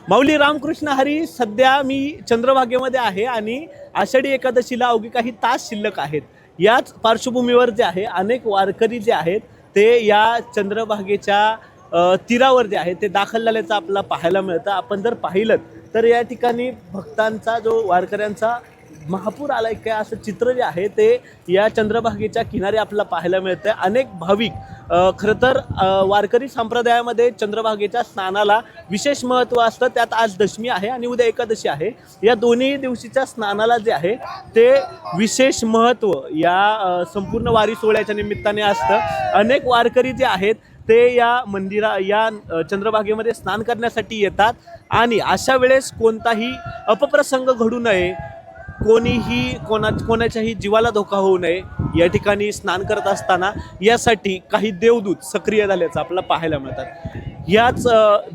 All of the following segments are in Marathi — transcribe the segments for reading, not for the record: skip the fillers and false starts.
माऊली रामकृष्ण हरी, सध्या मी चंद्रभागेमध्ये आहे आणि आषाढी एकादशीला अवघी काही तास शिल्लक आहेत. याच पार्श्वभूमीवर जे आहे अनेक वारकरी जे आहेत ते या चंद्रभागेच्या तीरावर जे आहे ते दाखल झाल्याचं आपल्याला पाहायला मिळतं. आपण जर पाहिलं तर या ठिकाणी भक्तांचा जो वारकऱ्यांचा महापूर आलाय काय असं चित्र जे आहे ते या चंद्रभागेच्या किनारी आपल्याला पाहायला मिळतंय. अनेक भाविक खरं तर वारकरी संप्रदायामध्ये चंद्रभागेच्या स्नानाला विशेष महत्त्व असतं. त्यात आज दशमी आहे आणि उद्या एकादशी आहे. या दोन्ही दिवशीच्या स्नानाला जे आहे ते विशेष महत्त्व या संपूर्ण वारी सोहळ्याच्या निमित्ताने असतं. अनेक वारकरी जे आहेत ते या या चंद्रभागेमध्ये स्नान करण्यासाठी येतात आणि अशा वेळेस कोणताही अपप्रसंग घडू नये, कोणाच्याही जीवाला धोका होऊ नये या ठिकाणी स्नान करत असताना यासाठी काही देवदूत सक्रिय झाल्याचं आपल्याला पाहायला मिळतात. याच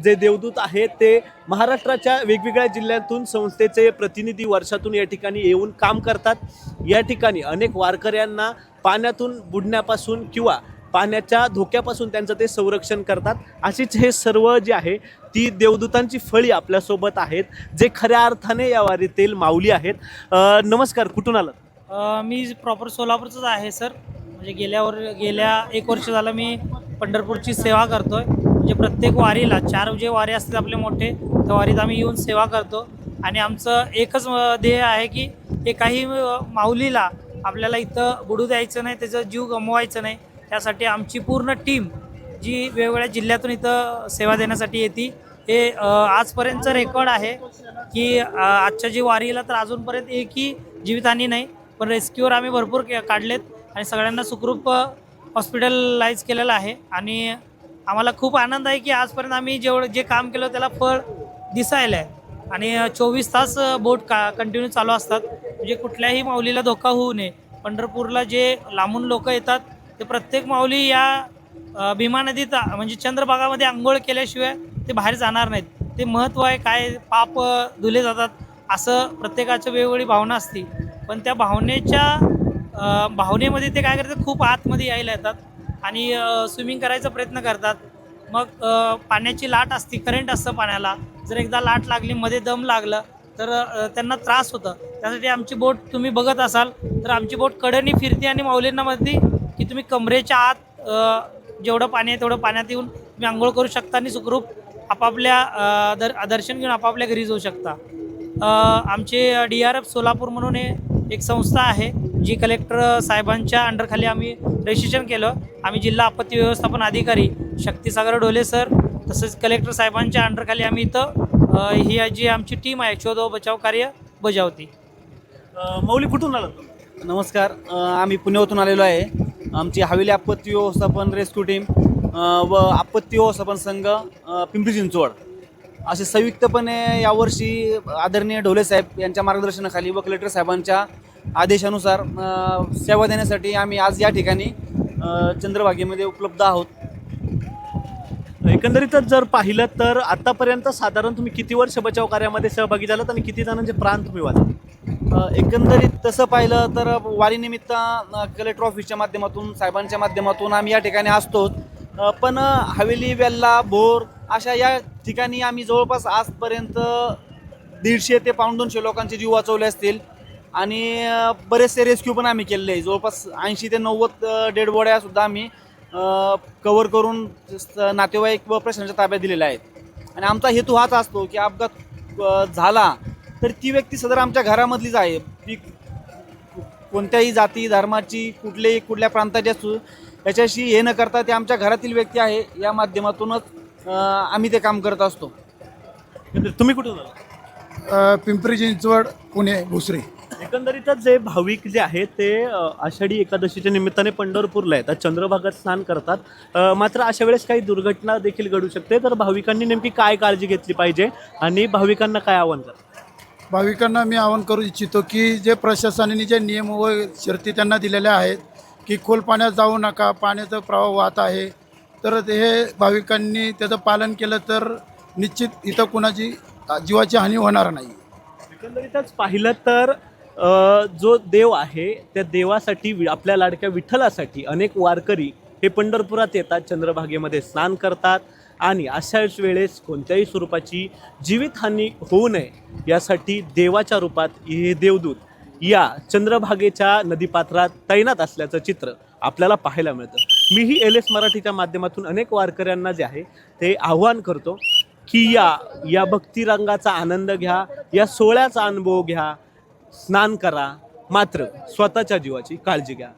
जे देवदूत आहेत ते महाराष्ट्राच्या वेगवेगळ्या जिल्ह्यातून संस्थेचे प्रतिनिधी वर्षातून या ठिकाणी येऊन काम करतात. या ठिकाणी अनेक वारकऱ्यांना पाण्यातून बुडण्यापासून किंवा पाण्याच्या धोक्यापासून त्यांचं ते संरक्षण करतात. अशीच हे सर्व जे आहे ती देवदूतांची फळी आपल्यासोबत आहेत जे खऱ्या अर्थाने या वारीतील माऊली आहेत. नमस्कार, कुठून आलात? मी प्रॉपर सोलापूरचाच आहे सर. म्हणजे गेल्या 1 वर्ष झालं मी पंढरपूरची सेवा करतो आहे. म्हणजे प्रत्येक वारीला 4 जे वारी असतात आपले मोठे, त्या वारीत आम्ही येऊन सेवा करतो. आणि आमचं एकच ध्येय आहे की एकाही माऊलीला आपल्याला इथं बुडू द्यायचं नाही, त्याचा जीव गमवायचा नाही. त्यासाठी आमची पूर्ण टीम जी वेगवेगळ्या जिल्ह्यातून इथं सेवा देण्यासाठी येते. हे आजपर्यंतचं रेकॉर्ड आहे की आजच्या जी वारीला तर अजूनपर्यंत एकही जीवितहानी नाही, पण रेस्क्यूवर आम्ही भरपूर काढलेत आणि सगळ्यांना सुखरूप हॉस्पिटलाइज केलेलं आहे. आणि आम्हाला खूप आनंद आहे की आजपर्यंत आम्ही जे काम केलं त्याला फळ दिसायला आहे. आणि 24 तास बोट कंटिन्यू चालू असतात. म्हणजे कुठल्याही माऊलीला धोका होऊ नये. पंढरपूरला जे लांबून लोक येतात ते प्रत्येक माऊली या भीमा नदीत म्हणजे चंद्रभागामध्ये आंघोळ केल्याशिवाय ते बाहेर जाणार नाहीत. ते महत्त्व आहे. काय पाप धुले जातात असं प्रत्येकाचं वेगवेगळी भावना असते. पण त्या भावनेमध्ये ते काय करतात, खूप आतमध्ये यायला येतात आणि स्विमिंग करायचा प्रयत्न करतात. मग पाण्याची लाट असते, करंट असतं पाण्याला. जर एकदा लाट लागली, मध्ये दम लागलं तर त्यांना त्रास होतं. त्यासाठी आमची बोट तुम्ही बघत असाल तर आमची बोट कडेने फिरते आणि माऊलींना म्हणते की तुम्ही कमरेच्या आत जेवढं पाणी आहे तेवढं पाण्यात येऊन तुम्ही आंघोळ करू शकता आणि सुखरूप आपापल्या दर्शन घेऊन आपापल्या घरी जाऊ शकता. आमचे DRF सोलापूर म्हणून एक संस्था आहे जी कलेक्टर साहेबांच्या अंडरखाली आम्ही रजिस्ट्रेशन केलं. आम्ही जिल्हा आपत्ती व्यवस्थापन अधिकारी शक्तिसागर ढोले सर तसंच कलेक्टर साहेबांच्या अंडरखाली आम्ही इथं ही जी आमची टीम आहे शोध व बचाव कार्य बजावते. माऊली कुठून आलात? नमस्कार, आम्ही पुण्यातून आलेलो आहे. आमची हवेली आपत्ती व्यवस्थापन रेस्क्यू टीम व आपत्ती व्यवस्थापन संघ पिंपरी चिंचवड असे संयुक्तपणे यावर्षी आदरणीय ढोले साहेब यांच्या मार्गदर्शनाखाली व कलेक्टर साहेबांच्या आदेशानुसार सेवा देण्यासाठी आम्ही आज या ठिकाणी चंद्रभागेमध्ये उपलब्ध आहोत. एकंदरीतच जर पाहिलं तर आतापर्यंत साधारण तुम्ही किती वर्ष बचाव कार्यामध्ये सहभागी झालात आणि किती जणांचे प्राण तुम्ही वाचले? एकंदरीत तसं पाहिलं तर वारीनिमित्त कलेक्टर ऑफिसच्या माध्यमातून साहेबांच्या माध्यमातून आम्ही या ठिकाणी असतोच. पण हवेली, वेल्ला, भोर अशा या ठिकाणी आम्ही जवळपास आजपर्यंत 150 ते 200 लोकांचे जीव वाचवले असतील आणि बरेचसे रेस्क्यू पण आम्ही केलेले आहे. जवळपास 80 ते 90 डेड बॉड्यासुद्धा आम्ही कव्हर करून नातेवाईक व प्रशासनाच्या ताब्यात दिलेल्या आहेत. आणि आमचा हेतू हाच असतो की अपघात झाला तर ती व्यक्ती सदर आमच्या घरामधलीच आहे. ती कोणत्याही जाती धर्माची कुठल्या प्रांताची असू याच्याशी हे न करता ते आमच्या घरातील व्यक्ती आहे. या माध्यमातूनच आम्ही ते काम करत असतो. तुम्ही कुठून आला? पिंपरी चिंचवड, पुणे, भोसरी. एकंदरीतच जे भाविक जे आहेत ते आषाढी एकादशीच्या निमित्ताने पंढरपूरला येतात, चंद्रभागात स्नान करतात. मात्र अशा वेळेस काही दुर्घटना देखील घडू शकते. तर भाविकांनी नेमकी काय काळजी घेतली पाहिजे आणि भाविकांना काय आव्हान करतात? भाविकांना मी आवाहन करू इच्छितो की जे प्रशासनाने जे नियम व शर्ती त्यांना दिलेल्या आहेत की खोल पाण्यात जाऊ नका, पाण्याचा प्रवाह वाहत आहे, तर हे भाविकांनी त्याचं पालन केलं तर निश्चित इथं कुणाची जीवाची हानी होणार नाही. एकंदरीतच पाहिलं तर जो देव आहे त्या देवासाठी आपल्या लाडक्या विठ्ठलासाठी अनेक वारकरी हे पंढरपुरात येतात, चंद्रभागेमध्ये स्नान करतात आणि अशाच वेळेस कोणत्याही स्वरूपाची जीवितहानी होऊ नये यासाठी देवाच्या रूपात हे देवदूत या चंद्रभागेच्या नदीपात्रात तैनात असल्याचं चित्र आपल्याला पाहायला मिळतं. मीही LS मराठीच्या माध्यमातून अनेक वारकऱ्यांना जे आहे ते आव्हान करतो की या भक्तिरंगाचा आनंद घ्या, या सोहळ्याचा अनुभव घ्या, स्नान करा, मात्र स्वतःच्या जीवाची काळजी घ्या.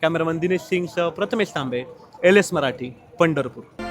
कॅमेरामन दिनेश सिंगसह प्रथमेश तांबे, LS मराठी, पंढरपूर.